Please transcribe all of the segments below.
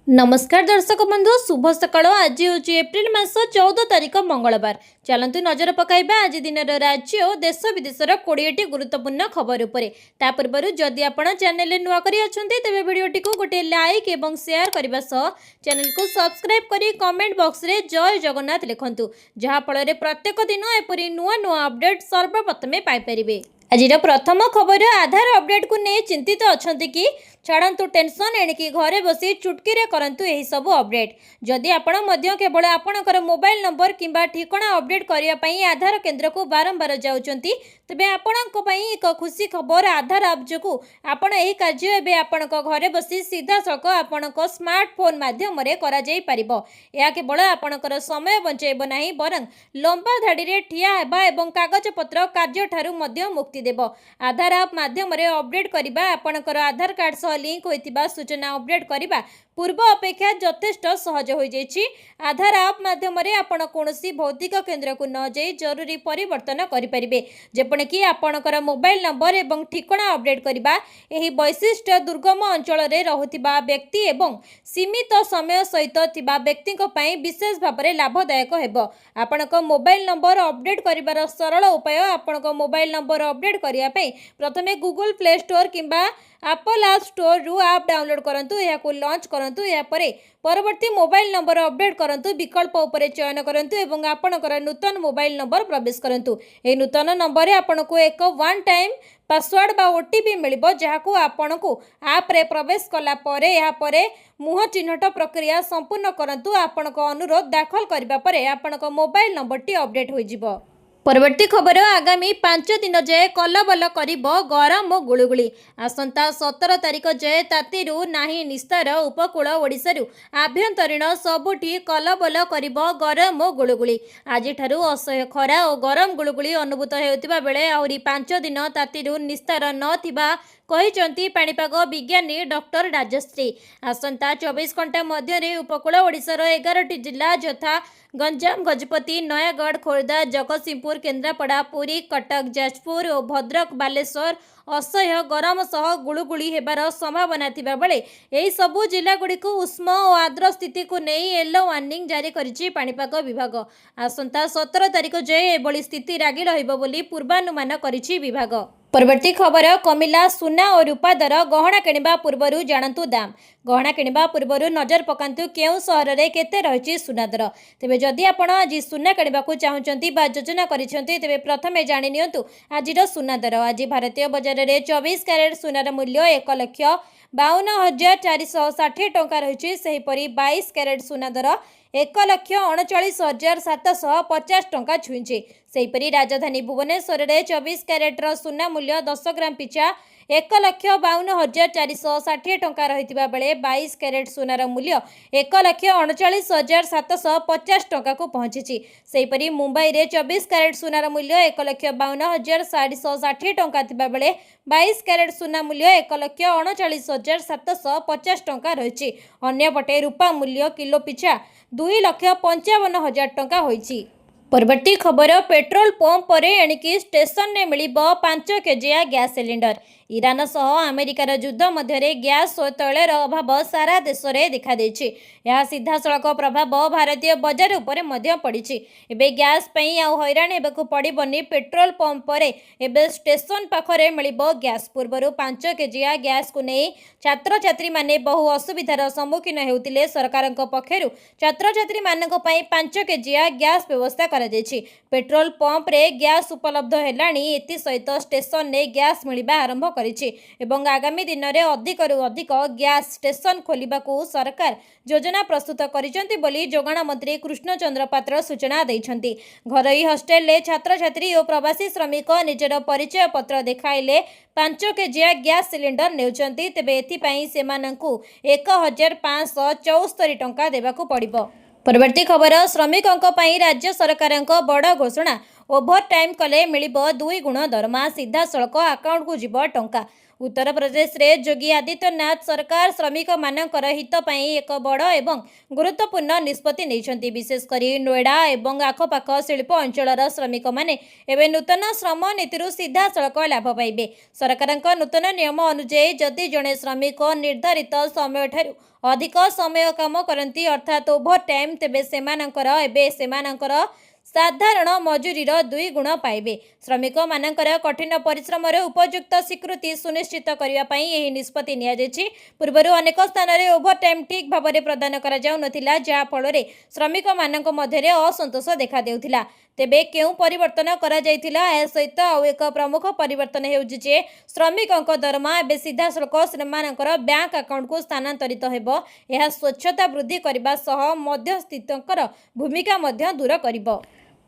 नमस्कार दर्शक बंधु शुभ सकाळ। आज हूँ एप्रिल मास 14 तारिख मंगलवार। चलतु नजर पकाइबा आज दिन राज्य और देश विदेशर 20टी गुरुत्वपूर्ण खबर उपरे। ता पूर्व जदि आपण चैनल नुआ करी अछंती तेबे वीडियोटी को गोटे लाइक एवं शेयर करबा सह चैनल को सब्सक्राइब करी कमेंट बॉक्स रे जय जगन्नाथ लिखंतु, जहा फल रे प्रत्येक दिन एपरी नुआ नुआ अपडेट सर्वप्रथमे पाई परिबे। आज प्रथम खबर आधार अपडेट को नहीं चिंतित अच्छा कि छाड़ू टेंशन एणिकी घरे बसी चुटकी करंतु यही सब अपडेट। जदि आपण केवल आपणकर मोबाइल नंबर किंबा ठिकाना अपडेट करने आधार केन्द्र को बारंबार जाउचंती तेबे आपण एक खुशी खबर आधार आप जो आपण यही कार्य एबे आपण घरे बसी सीधा सड़क आपण स्मार्टफोन माध्यम करा जाई परिबो। या केवल आपणकर समय बंचेब नहीं बरं लंबा धाड़ी रे ठिया हेबा एवं कागज पत्र कार्य ठारू मध्य मुक्ति देब। आधार आप माध्यम अपडेट करबा आपणकर आधार कार्ड सह लिंक होइतिबा सूचना अपडेट करबा पूर्व अपेक्षा यथेष्ट सहज हो जाइछि। आधार आप माध्यम आपण कोनोसी भौतिक केन्द्र को न जाई जरूरी परिवर्तन करिपारिबे, जेपण कि आपणकर मोबाइल नंबर एवं ठिकाना अपडेट करबा एही वैशिष्ट्य दुर्गम अंचल रे रहुतिबा व्यक्ति एवं सीमित समय सहित थिबा व्यक्तिक पई विशेष भाव में लाभदायक हेबो। आपणक मोबाइल नंबर अपडेट करिबार सरल उपाय आपणक मोबाइल नंबर अपडेट करिया पई प्रथमे गूगल प्ले स्टोर किंबा एप्पल ऐप स्टोर रु ऐप डाउनलोड करंतु, याको लॉन्च करंतु। या परे परवर्ती मोबाइल नंबर अपडेट करंतु, विकल्प उपरे चयन करंतु एवं आपणकर नूतन मोबाइल नंबर प्रवेश करंतु। ए नूतन नंबर रे आपनको एक वन टाइम पासवर्ड बा ओटीपी मिलिबो, जहाको आपनको ऐप रे प्रवेश कला परे या परे मुह चिन्हट प्रक्रिया संपूर्ण करंतु। आपनको अनुरोध दाखल करबा परे आपनको मोबाइल नंबर टी अपडेट होई जिवो। परवर्ती खबर आगामी 5 दिन जाए कलबल करिबो गरम और गुळुगुळी। आसंता 17 तारिख जाए तातीरु नाही निस्तार उपकूल ओडिशारु आभ्यंतरीण सबुठी कलबल करिबो गरम और गुळुगुळी। आज ठारू असह्य खरा और गरम गुळुगुळी अनुभूत हेउतिबा बेले आहुरी 5 दिन तातीरु निस्तार नथिबा कहिचंती पाणीपाग विज्ञानी डॉक्टर राजश्री। आसंता 24 घंटा मध्य उपकूल ओडिशार 11टी जिला यथा गंजाम, गजपति, नयागढ़, खोर्धा, जगतसिंहपुर, केन्द्रापड़ा, पुरी, कटक, जाजपुर और भद्रक, बालेश्वर असह्य गरम सह गुळुगुळी हेबार संभावना थिबा बेले एही सबु जिला गुड़िको उष्म और आर्द्र स्थिति को नहीं येलो वार्निंग जारी करिछि पाणीपाग विभाग। आसंता 17 तारिख जाए एभली स्थिति लागि रहिबो बोली पूर्वानुमान करिछि विभाग। परवर्ती खबर कमिला सुना और रूपा दर। गहना किणवा पूर्व जानतु दाम। गहना किणवा पूर्व नजर पकांतु केउ सहर रे केते रहिछि सुना दर। तेबे जदि आपण आज सुना किणवा को चाहुचंती बा योजना करिसेंती तेबे प्रथमे जानि नियंतु आजिर सुना दर। आज भारतीय बजार रे 24 कैरेट सुनार मूल्य 1,52,460 टंका रहिछि। सेहिपरि 22 कैरेट सुना दर 1,39,750 टंका छुईंछि। सेहिपरि राजधानी भुवनेश्वर रे 24 कैरेटर सुना मूल्य 10 ग्राम पिछा 1,52,460 टंका रहितिबा बेले 22 कैरेट सुनार मूल्य 1,39,750 टंका को पहुंची। सेहिपरि मुंबई रे 24 कैरेट सुनार मूल्य 1,52,760 टंका थिबा बेले 22 कैरेट सुना मूल्य 1,39,750 टंका रहिछि। अन्य पटे रूपा मूल्य किलो पिछा 2,55,000 टंका होइछि। परवर्ती खबर पेट्रोल पंप पर एणिकी स्टेशन ने मिलिबो 5 केजिया गैस सिलिंडर। ईरान सह अमेरिकार युद्ध मध्य गैस और तैलर अभाव सारा देश में देखा देछि। यह सीधा सड़क प्रभाव भारतीय बजार उपरे मध्य पड़िछि। एबे गैस पई आउ हैरान हेबाकु पड़िबनी। पेट्रोल पंप पर एबे स्टेशन पाखरे मिलिबो गैस। पूर्वरु 5 केजिया गैस को नहीं छात्र छात्री माने बहु असुविधार सम्मुखीन हेउतिले। सरकारक पक्षरु छात्र छात्री मानक पई 5 केजिया गैस व्यवस्था करा दैछि। पेट्रोल पंप रे गैस उपलब्ध हेलाणी। एति सहित स्टेशन ने गैस मिलिबा आरंभ करिछि एवं आगामी दिन में अधिक अधिक गैस स्टेशन खोलिबाकू सरकार योजना प्रस्तुत करिसेंती बोली जोगाण मंत्री कृष्णचंद्र पात्र सूचना दैछंती। घरोई हॉस्टेल ले छात्र छात्री और प्रवासी श्रमिक निजर परिचय पत्र देखाइले 5 केजिया गैस सिलिंडर नेउचंती। तेबे एथिपई सेमानंकू 1,574 टंका देबाकू पड़िबो। परवर्ती खबर श्रमिकों राज्य सरकार बड़ घोषणा। ओभर टाइम कले मिलिबो 2 गुण दरमा। सीधा सड़क अकाउंट को जीव टंका। उत्तर प्रदेश रे योगी आदित्यनाथ सरकार श्रमिक मानकर हित पई एक बड़ एवं गुरुत्वपूर्ण निष्पत्ति नेइछन्ति। विशेषकर नोएडा एवं आखपाख शिल्प अंचलर श्रमिक माने एवं नूतन श्रम नीति सीधा सड़क लाभ पाइबे। सरकारक नूतन नियम अनुଯାयी जदि जड़े श्रमिक निर्धारित समय ठारू अधिक समय काम करती अर्थात ओभर टाइम तेबे सेमानकर साधारण मजूरीर 2 गुण पाइबे। श्रमिक मानकर कठिन परिश्रम उपयुक्त स्वीकृति सुनिश्चित करने यह निष्पत्ति नियाଯାଇଛି। पूर्वर अनेक स्थान में ओभर टाइम ठीक भाव में प्रदान करा जाउ नथिला, जहा फल श्रमिक मानक मध्य असंतोष देखा देउथिला। तेबे केउ परिवर्तन करा जाइथिला ए सहित आउ एक प्रमुख परिवर्तन हेउछि जे श्रमिकक दरमा एबे सीधा सड़क सेमानकर बैंक अकाउंट को स्थानांतरित हेबो। यह स्वच्छता वृद्धि करबा सह मध्यस्थितकर भूमिका मध्य दूर करिबो।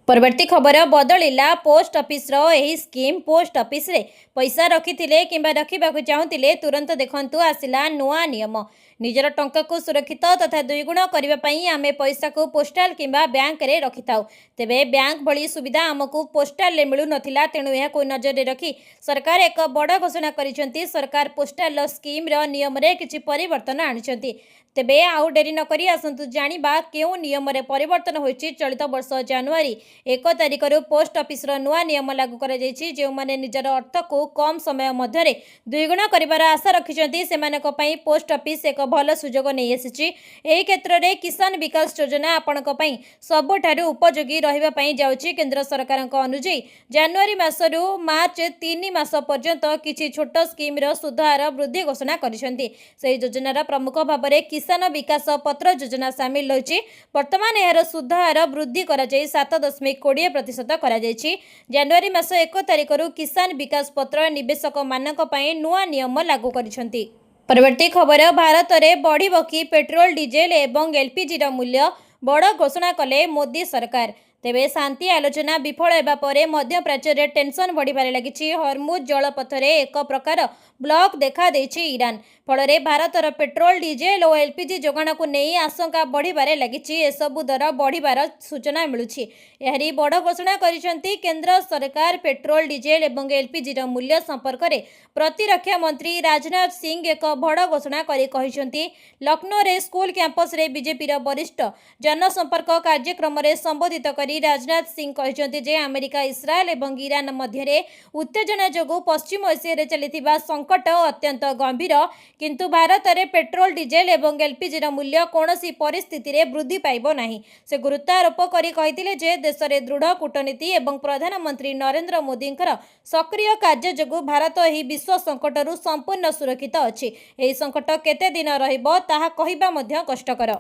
परवर्ती खबर बदलिला पोस्ट ऑफिस रो एही स्कीम। पोस्ट ऑफिस रे पैसा रखिथिले किंबा रखिबाकु चाहुथिले तुरंत देखंतु आसिला नुआ नियम। निजर टंका को सुरक्षित तथा 2 गुण करबा पई आमे पैसा को पोस्टल किंबा बैंक रे रखिताउ। तेबे बैंक भली सुविधा हमकु पोस्टल ले मिलु नथिला, तेणु यह को नजर रे रखी सरकार एक बड़ घोषणा करिसेंती। सरकार पोस्टल स्कीम रो नियम रे किछि परिवर्तन आनिसेंती। तेबे आउ डेरी न करी आसंतु जानिबा केउ नियम रे परिवर्तन होइछि। चलित वर्ष जनवरी 1 तारिख रु पोस्ट ऑफिस रो नुआ नियम लागू करा जायछि। जे माने निजर अर्थ को कम समय मध्य रे 2 गुण करिवार आशा रखिसेंती सेमानक पई पोस्ट ऑफिस एक भल सुजोग नै आसीछि। एही क्षेत्र रे किसान विकास योजना आपणक पई सबठारु उपयोगी रहिबा पई जाउछि। केंद्र सरकारक अनुଯାयी जनवरी मास रु मार्च 3 मास पर्यंत किछि छोट स्कीम रो सुधार वृद्धि घोषणा करिसेंती। सेही योजनार प्रमुख भाबरे किसान विकास पत्र योजना सामिल रही। वर्तमान यार सुधार वृद्धि करा जाई 7.20% करा जायछि। जनवरी मास 1 तारिख रु किसान विकास पत्र निवेशक मानक पई नुआ नियम लागू करिसेंती। परवर्ती खबर भारत में बढ़िबो कि पेट्रोल डीजेल एवं एलपीजी रो मूल्य बड़ घोषणा कले मोदी सरकार। तेबे शांति आलोचना विफल हेबा परे मध्य प्राच्य रे टेंशन बढ़िबारे लागिछि। हरमुज जलपथरे एक प्रकार ब्लॉक देखा देछि ईरान। फल भारतर पेट्रोल डीजेल और एलपीजी जोगाण को नहीं आशंका बढ़िबारे लागिछि। एसबु दर बढ़िबार सूचना मिलुछि। एहरी बड़ घोषणा करिसेंती केंद्र सरकार। पेट्रोल डीजेल एवं एलपीजी रो मूल्य संपर्क में प्रतिरक्षा मंत्री राजनाथ सिंह एक बड़ घोषणा करि कहिसेंती। लखनऊ रे स्कूल कैंपस रे बीजेपी रो वरिष्ठ जनसंपर्क कार्यक्रम रे संबोधित करि राजनाथ सिंह कहते जे अमेरिका इस्राएल एवं ईरान मध्य उत्तेजना जोगु पश्चिम एशिया चलिथिबा संकट अत्यंत गंभीर, किंतु भारत में पेट्रोल डीजेल एवं एलपीजी रो मूल्य कौनसी परिस्थिति रे वृद्धि पाइबो नाही। से गुरुत्वारोप करि कहिथिले जे देश रे दृढ़ कूटनीति एवं प्रधानमंत्री नरेंद्र मोदी सक्रिय कार्य जोगु भारत एही विश्व संकटरू संपूर्ण सुरक्षित अछि। एही संकट केते दिन रहिबो ताहा कहिबा मध्य कष्टकर।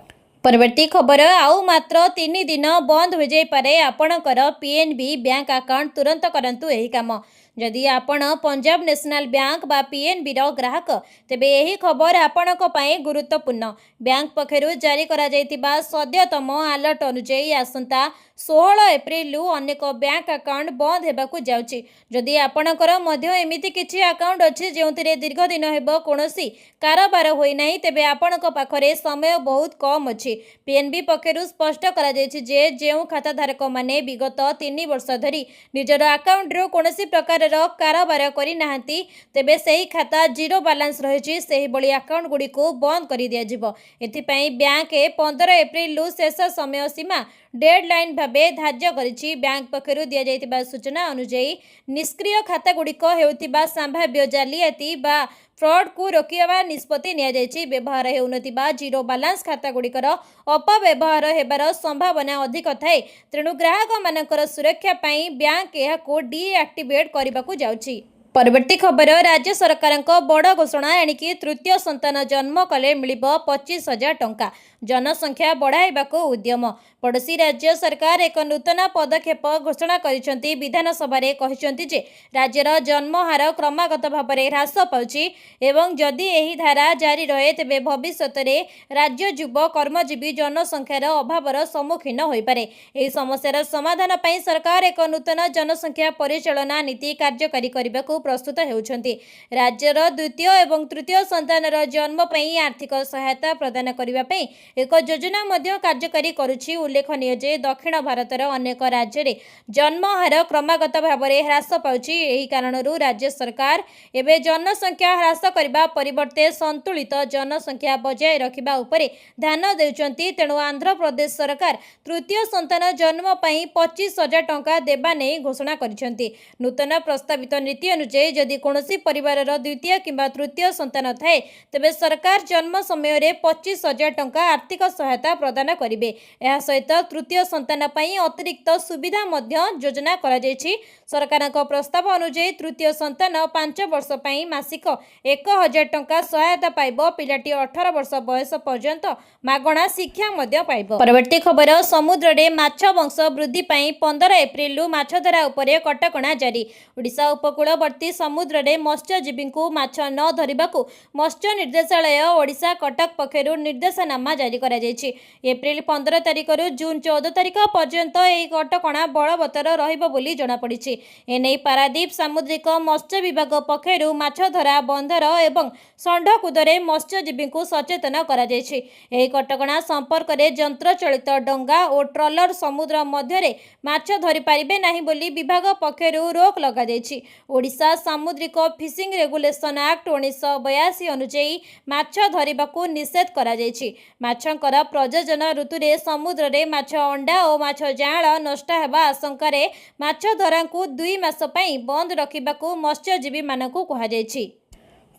परवर्ती खबर आउ मात्र 3 दिन बंद हो जाई पारे आपणकर पीएनबी बैंक अकाउंट तुरंत करंतु एही काम। जदि आपण पंजाब नेशनल बैंक बा पीएनबी रो ग्राहक तेबे एही खबर आपणक पई गुरुत्वपूर्ण। बैंक पक्षरु जारी करा जायतिबा सद्यतम अलर्ट अनुଯାयी आसंता 16 एप्रिल रु अनेक बैंक अकाउंट बंद हेबाकु जाउछि। जदि आपणकर मध्य एमिति किछि अकाउंट अछि जेउथिरे दीर्घ दिन हेबो कोनोसी कारोबार होई नाही, तेबे आपणक पाखरे समय बहुत कम अछि। पीएनबी पक्षरु स्पष्ट करा जायछि जे जेउ खाता धारक माने विगत 3 वर्ष धरि निजर अकाउंट रो कोनोसी प्रकार कारोबार करि नाहंती तेबे सेही खाता जीरो बैलेंस रहिछि, सेही बळी अकाउंट गुडी को बंद करि दिया जिवो। एथि पई बैंक 15 एप्रिल रु शेष समय सीमा डेडलाइन भाबे धार्य करिछि। बैंक पक्षरु दिया जायतिबा सूचना अनुଯାयी निष्क्रिय खाता गुडी को हेउतिबा संभाव्य जालियाती बा फ्रॉड को रोकिबा निष्पत्ति निया जायछि। व्यवहार हेउनतिबा जीरो बैलेंस खाता गुडीकर अपव्यवहार हेबार संभावना अधिक थाए, तेणु ग्राहक मानकर सुरक्षा पई बैंक एहा को डीएक्टिवेट करबाकू जाउछि। परवर्ती खबर राज्य सरकार बड़ घोषणा एणिकी तृतीय संतान जन्म कले मिलिबो 25,000 टंका। जनसंख्या बढ़ाइबाकू उद्यम। पड़ोशी राज्य सरकार एक नूतन पदक्षेप घोषणा करिसेंती। विधानसभा रे कहिसेंती जे राज्यर जन्म हार क्रमागत भाव में ह्रास पाउछि एवं जदि एही धारा जारी रहे तेबे भविष्यत रे राज्य युव कर्मजीवी जनसंख्यार अभावर सम्मुखीन होई पारे। एही समस्यार समाधान पई सरकार एक नूतन जनसंख्या परिचालना नीति कार्यकारी करबाकू प्रस्तुत होउछन्ति। राज्यर द्वितीय एवं तृतीय संतानर जन्म पई आर्थिक सहायता प्रदान करिबा पई एक योजना मध्य कार्यकारी करुछि। उल्लेखनीय जे दक्षिण भारतर अनेक राज्य रे जन्म हार क्रमागत भाबरे ह्रास पाउछि। एही कारणरू राज्य सरकार एबे जनसंख्या ह्रास करिबा परिवर्ते संतुलित जनसंख्या बजाय रखिबा उपरे ध्यान देउछन्ति। तेणु आंध्र प्रदेश सरकार तृतीय संतान जन्म पई 25,000 टंका देबा नै घोषणा करिसंति। नूतन प्रस्तावित नीति अनुसार जदि कोनोसी परिवारर द्वितीय किंबा तृतीय संतान थाए तेबे सरकार जन्म समय रे 25,000 टंका आर्थिक सहायता प्रदान करिवे। एहा सहित तृतीय संतान पई अतिरिक्त सुविधा मध्य योजना करा जायछि। सरकारक प्रस्ताव अनुसार तृतीय संतान 5 वर्ष पई मासिक 1,000 टंका सहायता पाइबो। पिलाटी 18 वर्ष बयस पर्यंत मागणा शिक्षा मध्य पाइबो। परवर्ती खबर समुद्र रे माछ वंश वृद्धि पई 15 एप्रिल रु माछ धरा उपरे कटकणा जारी। ओडिशा उपकूलवर्ती समुद्र रे मत्स्यजीवी को माछ न धरिबाकू मत्स्य निर्देशालय ओडिशा कटक पक्षरु निर्देशनामा जारी करा जायछि। एप्रिल 15 तारिख रु जून 14 तारिख पर्यंत एही कटकणा बलवत्तर रहिबो बोली जणा पड़िछि। एनै पारादीप सामुद्रिक मत्स्य विभाग पक्षरु माछ धरा बंदर एवं षंढकुदरे मत्स्यजीवी को सचेतन करा जायछि। एही कटकणा संपर्क रे यंत्र चलित डंगा और ट्रॉलर समुद्र मध्य रे माछ धरि पारिबे नाही बोली विभाग पक्षरु रोक लगा जायछि। ओडिशा सामुद्रिक फिशिंग रेगुलेशन एक्ट 1982 अनुसार माछ धरिबाकू निषेध करा जायछि। माछंकर प्रजनन ऋतु रे समुद्र रे माछ अंडा और माछ जाळ नष्ट हेबा आशंका रे माछ धरांकू 2 मास पई बंद रखिबाकू मत्स्यजीवी मानकू कहा जायछि।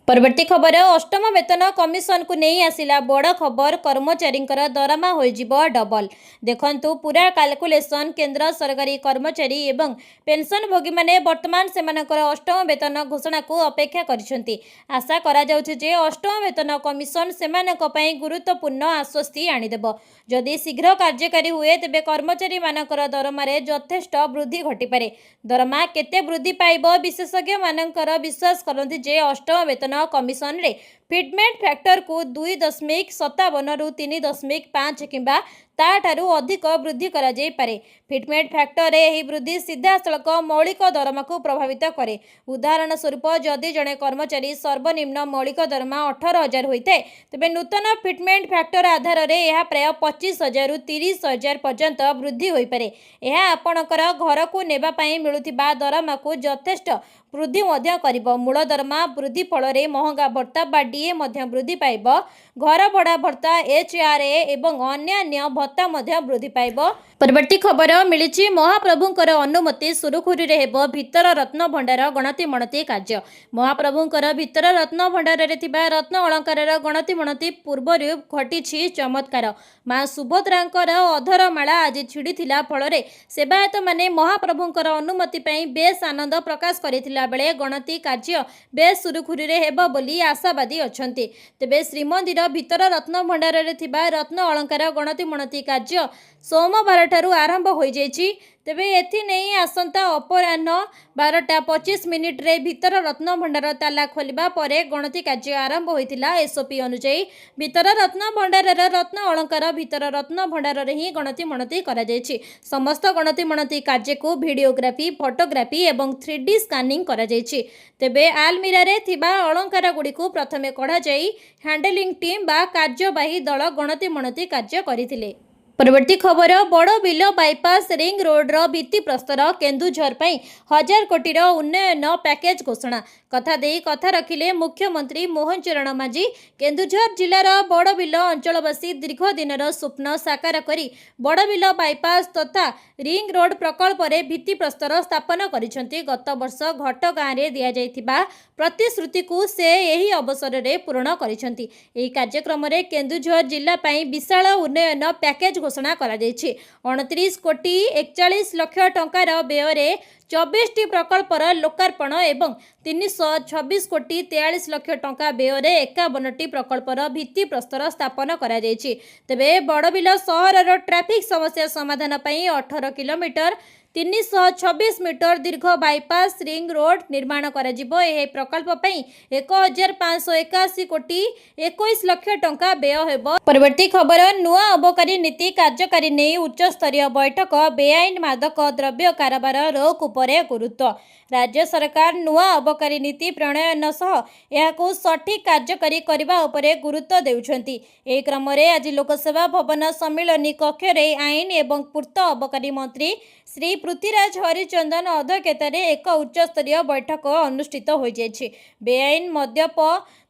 परवर्ती खबर अष्टम वेतन कमिशन को नहीं आसिला बड़ खबर। कर्मचारींकर दरमा होइजिबो डबल। देखंतु पूरा कैलकुलेशन केंद्र सरकारी कर्मचारी एवं पेंशन भोगी माने वर्तमान सेमानकर अष्टम वेतन घोषणा को अपेक्षा करिसंती। आशा करा जाउछि जे अष्टम वेतन कमिशन सेमानक पई गुरुत्वपूर्ण आश्वस्ति आनिदेबो। जदि शीघ्र कार्यकारी हुए तेबे कर्मचारी मानकर दरमा रे यथेष्ट वृद्धि घटी पारे। दरमा केते वृद्धि पाइबो विशेषज्ञ मानकर विश्वास करନ୍ତି जे अष्टम वेतन कमिशन रे फिटमेंट फैक्टर को 2.57 रु 3.5 किंबा ताठारु अधिक वृद्धि करा जाई पारे। फिटमेंट फैक्टर रे एही वृद्धि सीधा सड़क मौलिक दरमा को प्रभावित करे। उदाहरण स्वरूप जदि जड़े कर्मचारी सर्वनिम्न मौलिक दरमा 18,000 होइते तेबे नूतन फिटमेंट फैक्टर आधार रे यह प्राय 25,000 रु 30,000 पर्यंत वृद्धि होई पारे। यह आपणकर घर को नेबा पई मिलुथिबा दरमा को यथेष्ट वृद्धि मध्य करिबो। मूल दरमा वृद्धि फल रे महंगा भत्ता बा डीए मध्य वृद्धि पाइबो। घर भड़ा भत्ता एचआरए एवं अन्य भत्ता मध्य वृद्धि पाइबो। परवर्ती खबर मिलिछि महाप्रभुंकर अनुमति सुरुखुरी रे हेबो भितर रत्न भंडार गणति मणति कार्य। महाप्रभुंकर भितर रत्न भंडार रे थिबा रत्न अलंकार गणति मणति पूर्वरु घटिछि चमत्कार। मां सुभद्रांकर अधर माला आज छिड़ीथिला फल रे सेवायत माने महाप्रभुंकर अनुमति पई बेस आनंद प्रकाश करिथिला बेले गणति कार्य बेस सुरुखुरी रे हेबो बोली आशावादी अछंती। तेबे श्रीमंदिर भितर रत्न भंडार रे थिबा रत्न अलंकार गणति मणति कार्य सोमवार ठारू आरंभ हो जाइछि। तेबे एथि नहीं आसंता अपराह्न 12:25 रे भितर रत्न भंडार ताला खोलिबा परे गणति कार्य आरंभ होइतिला। एसओपी अनुसार भितर रत्न भंडार रत्न अलंकार भितर रत्न भंडार रे ही गणति मणति करा जाइछि। समस्त गणति मणति कार्य को वीडियोग्राफी फोटोग्राफी एवं 3D स्कानिंग करा जाइछि। तेबे आलमीरा रे थिबा अलंकार गुडी को प्रथमे कढा जाई हैंडलिंग टीम बा कार्यवाही दल गणति मणति कार्य करिथिले। परवर्ती खबर बड़ बिल बाईपास रिंग रोड रो भित्ति प्रस्तर केन्दुझर पई 1000 कोटी रो उन्नयन पैकेज घोषणा। कथा देई कथा रखिले मुख्यमंत्री मोहन चरण मांझी। केन्दुझर जिलार बड़बिल अंचलवासी दीर्घ दिनर स्वप्न साकार करी बड़बिल बाईपास तथा रिंग रोड प्रकल्प रे भित्ति प्रस्तर स्थापन करिसंती। गत वर्ष घट गाँव रे दिया जाइथिबा प्रतिश्रुति को से एही अवसर रे पूर्ण करिसंती। एही कार्यक्रम रे केन्दुझर जिला पई विशाल उन्नयन पैकेज घोषणा करा जायछि। 29 कोटी 41 लाख टंकार व्यय रे 24टी प्रकल्पर लोकार्पण एवं 326 कोटी 43 लाख टंका व्यय रे 51टी प्रकल्पर भित्ति प्रस्तर स्थापन करा जायछि। तेबे बड़बिल सहरर ट्रैफिक समस्या समाधान पई 18 किलोमीटर 326 मीटर दीर्घ बाईपास रिंग रोड निर्माण कराजिबो। एही प्रकल्प पई 1581 कोटी 21 लाख टंका व्यय हेबो। परवर्ती खबर नुआ अबकारी नीति कार्यकारी नै उच्च स्तरीय बैठक बेआईन मादक द्रव्य कारोबार रोक उपरे गुरुत्व। राज्य सरकार नुआ अबकारी नीति प्रणयन सह एहाकु सठिक कार्यकारी करबा उपरे गुरुत्व देउछंती। एही क्रम रे आज लोकसभा भवन सम्मिलनी कक्ष रे आईन एवं पूर्त अबकारी मंत्री श्री पृथ्वीराज हरिचंदन अध्यक्षतार एक उच्च स्तरीय बैठक अनुष्ठित हो जायछि। बेआईन मद्यप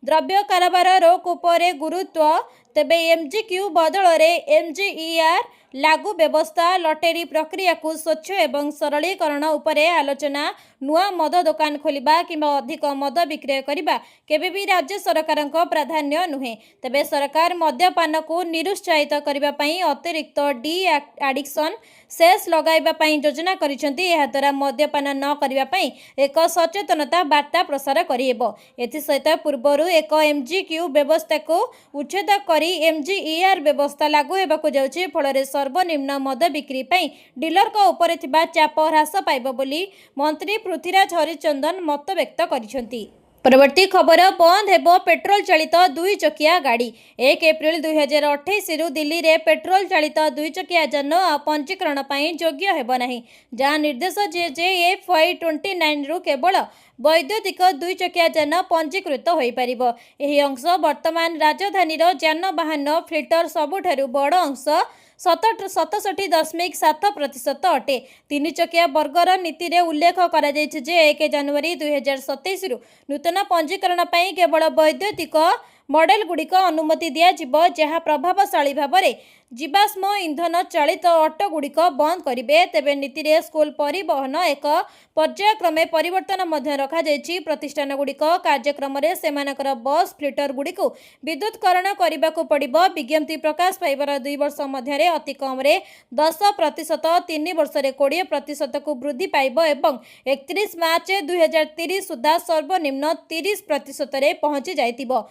द्रव्य कारोबार रोक उपरे गुरुत्व। तेबे एमजीक्यू बदल रे एमजीईआर लागू व्यवस्था, लटेरी प्रक्रिया को स्वच्छ एवं सरलीकरण उपरे आलोचना। नुआ मद दुकान खोलिबा किंबा अधिक मद विक्रय करिबा केबे भी राज्य सरकार प्राधान्य नुहे। तेबे सरकार मद्यपान को निरुत्साहित करिबा पई अतिरिक्त डी एडिक्शन सेस लगाइबा पई योजना करिसेंती। एहा द्वारा मद्यपान न करिबा पई एक सचेतनता वार्ता प्रसार करिहेबो। एथि सहित पूर्वरु एक एमजीक्यू व्यवस्था को उच्छेद करी एमजीईआर व्यवस्था लागू हेबाकु जाउछि। फଳରେ सर्वनिम्न मद बिक्री पई डीलर को ऊपर थिबा चाप ह्रास पाइबो बोली मंत्री पृथ्वीराज हरिचंदन मत व्यक्त करिसेंती। परवर्ती खबर बंद हेबो पेट्रोल चालित दुई चकिया गाड़ी। 1 एप्रिल 2028 रु दिल्ली रे पेट्रोल चालित दुई चकिया जान पंजीकरण पई योग्य हेबो नाही। जहां निर्देश JJFY 29 रु केवल वैद्युतिक दुई चकिया जान पंजीकृत होई परिबो। एही अंश वर्तमान राजधानी यानवाहन फ्लीटर सबुठारु बड़ अंश 67.7% अटे। 3 चकिया वर्गर नीति रे उल्लेख करा जायछि जे 1 जनवरी 2027 रु नूतन पंजीकरण पई केवल वैद्युतिक मॉडल गुड़िक अनुमति दिया जिवो, जहा प्रभावशाली भाव में जीवाश्म इंधन चालित ऑटो गुड़िक बंद करिवे। तेबे नीति रे स्कूल परिवहन एक पर्यायक्रमे परिवर्तन मध्य रखा जायछि। प्रतिष्ठान गुड़िक कार्यक्रम रे सेमानकर बस फ्लीटर गुड़िक विद्युतकरण करबाकू पड़िबो। विज्ञप्ति प्रकाश पाइबार 2 वर्ष मध्य अति कम रे 10%, 3 वर्ष रे 20% को वृद्धि पाइबो एवं 31 मार्च 2030 सुधा सर्वनिम्न 30% रे पहुंची जाइतिबो।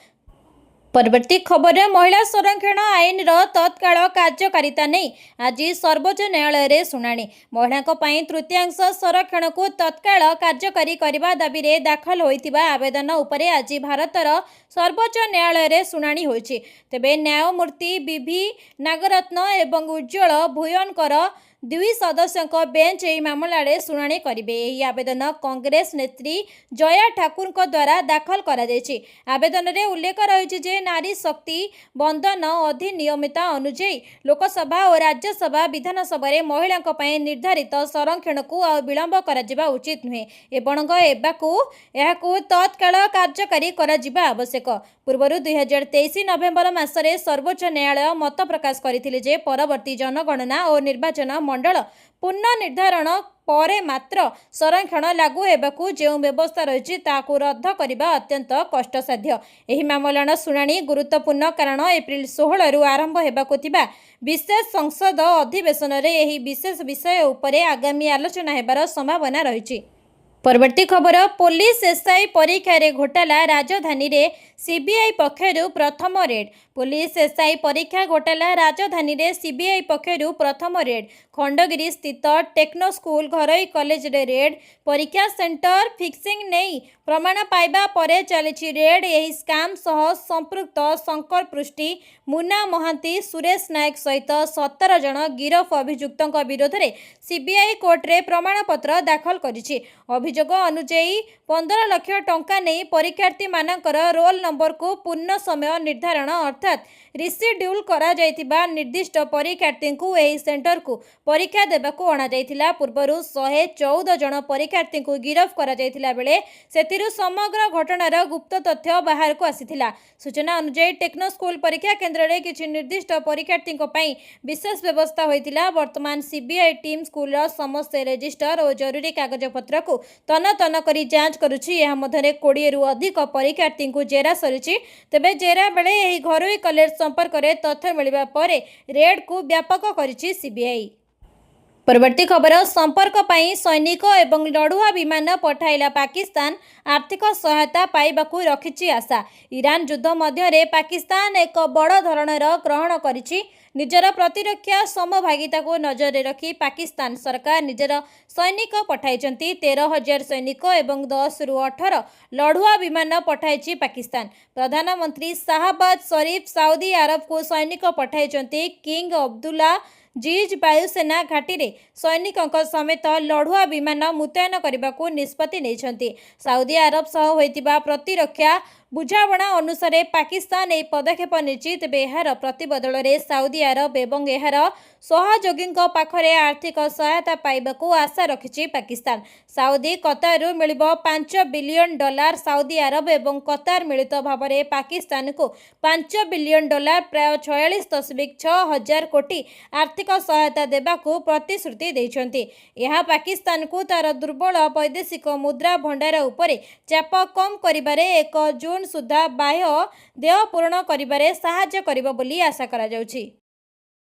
परवर्ती खबर महिला संरक्षण आईन तत्काल कार्यकारिता नहीं आज सर्वोच्च न्यायालय रे सुनानी। महिला तृतीयांश संरक्षण को तत्काल कार्यकारी करने दाबी रे दाखल होइतिबा आवेदन उपरे आज भारतर सर्वोच्च न्यायालय रे सुनानी होइछि। तेबे न्यायमूर्ति बीवी नागरत्न एवं उज्ज्वल भुयनकर 2 सदस्यों बेंच यह मामला रे सुनानी करिवे। यह आवेदन कांग्रेस नेत्री जया ठाकुर द्वारा दाखल करा जायछि। आवेदन रे उल्लेख रही जे नारी शक्ति बंधन अधिनियमिता अनुଯାयी लोकसभा और राज्यसभा विधानसभा रे महिला निर्धारित संरक्षण को विलंब करा उचित नुहे एवं एहाकू तत्काल कार्यकारी करा आवश्यक। पूर्व 2023 नवेम्बर मासरे सर्वोच्च न्यायालय मत प्रकाश करथिले जे परवर्ती जनगणना और निर्वाचन मंडल पुनर्निर्धारण परे मात्र संरक्षण लागू हेबाकू जो व्यवस्था रही ताकू रद्द करने अत्यंत कष्टसाध्य। एही मामलार शुणाणी गुरुत्वपूर्ण कारण एप्रिल 16 रु आरंभ हेबाकू थिबा विशेष संसद अधिवेशन रे एही विशेष विषय उपरे आगामी आलोचना हेबार संभावना रही। परवर्ती खबर पुलिस एसआई परीक्षा रे घोटाला राजधानी रे सीबीआई पक्षरु प्रथम रेड। पुलिस एसआई परीक्षा घोटाला राजधानी रे सीबीआई पक्षरु प्रथम रेड। खंडगिरी स्थित टेक्नो स्कूल घरोई कॉलेज रे रेड। परीक्षा सेंटर फिक्सिंग नहीं प्रमाण पाइबा परे चलिछि रेड। एही स्काम सह संपृक्त शंकर पृष्टि, मुना महांती, सुरेश नायक सहित 17 जन गिरफ अभियुक्तों विरोध में सीबीआई कोर्ट रे प्रमाण पत्र दाखल करिछि। अभियोग अनुଯାयी 15 लाख टंका नहीं परीक्षार्थी मानकर रोल नंबर को पूर्ण समय निर्धारण अर्थात रिसिड्यूल करा जायतिबा निर्दिष्ट परीक्षार्थी को एही सेंटर को परीक्षा देबाकू अणा जायतिला। पूर्वरु 114 जन परीक्षार्थी को गिरफ करा जायतिला बेले सेतिरु समग्र घटनार गुप्त तथ्य बाहर को आसीथिला। सूचना अनुଯାयी टेक्नो स्कूल परीक्षा केंद्र रे किछि निर्दिष्ट परीक्षार्थी पई विशेष व्यवस्था होइतिला। वर्तमान सीबीआई टीम स्कूल समस्त रजिस्टर और जरूरी कागज पत्र को तन तन करी जांच करुछि। यह मध्यरे 20 रु अधिक परीक्षार्थी को जेरा सरुछि। तेबे जेरा बेले एही घरोई कॉलेज संपर्क में तथ्य मिलवा परे रेड को व्यापक करिछि सीबीआई। परवर्ती खबर संपर्क पाई सैनिक एवं लड़ुआ विमान पठाइला पाकिस्तान आर्थिक सहायता पाइबाकू रखिछि आशा। ईरान युद्ध मध्य पाकिस्तान एक बड़ धरणर ग्रहण करिछि ନିଜର ପ୍ରତିରକ୍ଷା ସମଭାଗିତାକୁ ନଜରରେ ରଖି ପାକିସ୍ତାନ ସରକାର ନିଜର ସୈନିକ ପଠାଇଛନ୍ତି। 13,000 ସୈନିକ ଏବଂ 10ରୁ 18 ଲଢୁଆ ବିମାନ ପଠାଇଛି ପାକିସ୍ତାନ। ପ୍ରଧାନମନ୍ତ୍ରୀ ଶାହବାଜ ସରିଫ ସାଉଦି ଆରବକୁ ସୈନିକ ପଠାଇଛନ୍ତି। କିଙ୍ଗ ଅବଦୁଲ୍ଲା ଜିଜ୍ ବାୟୁସେନା ଘାଟିରେ ସୈନିକଙ୍କ ସମେତ ଲଢୁଆ ବିମାନ ମୁତୟନ କରିବାକୁ ନିଷ୍ପତ୍ତି ନେଇଛନ୍ତି। ସାଉଦି ଆରବ ସହ ହୋଇଥିବା ପ୍ରତିରକ୍ଷା ବୁଝାମଣା ଅନୁସାରେ ପାକିସ୍ତାନ ଏହି ପଦକ୍ଷେପ ନେଇଛି। ତେବେ ଏହାର ପ୍ରତିବଦଳରେ ସାଉଦି ଆରବ ଏବଂ ଏହାର ସହଯୋଗୀଙ୍କ ପାଖରେ ଆର୍ଥିକ ସହାୟତା ପାଇବାକୁ ଆଶା ରଖିଛି ପାକିସ୍ତାନ। ସାଉଦି କତାରରୁ ମିଳିବ $5 ବିଲିୟନ। ସାଉଦି ଆରବ ଏବଂ କତାର ମିଳିତ ଭାବରେ ପାକିସ୍ତାନକୁ $5 ବିଲିୟନ ପ୍ରାୟ 46.6 ହଜାର କୋଟି ଆର୍ଥିକ ସହାୟତା ଦେବାକୁ ପ୍ରତିଶ୍ରୁତି ଦେଇଛନ୍ତି। ଏହା ପାକିସ୍ତାନକୁ ତାର ଦୁର୍ବଳ ବୈଦେଶିକ ମୁଦ୍ରା ଭଣ୍ଡାର ଉପରେ ଚାପ କମ୍ କରିବାରେ 1 ଜୁନ୍ ସୁଦ୍ଧା ବାହ୍ୟ ଦେୟ ପୂରଣ କରିବାରେ ସାହାଯ୍ୟ କରିବ ବୋଲି ଆଶା କରାଯାଉଛି।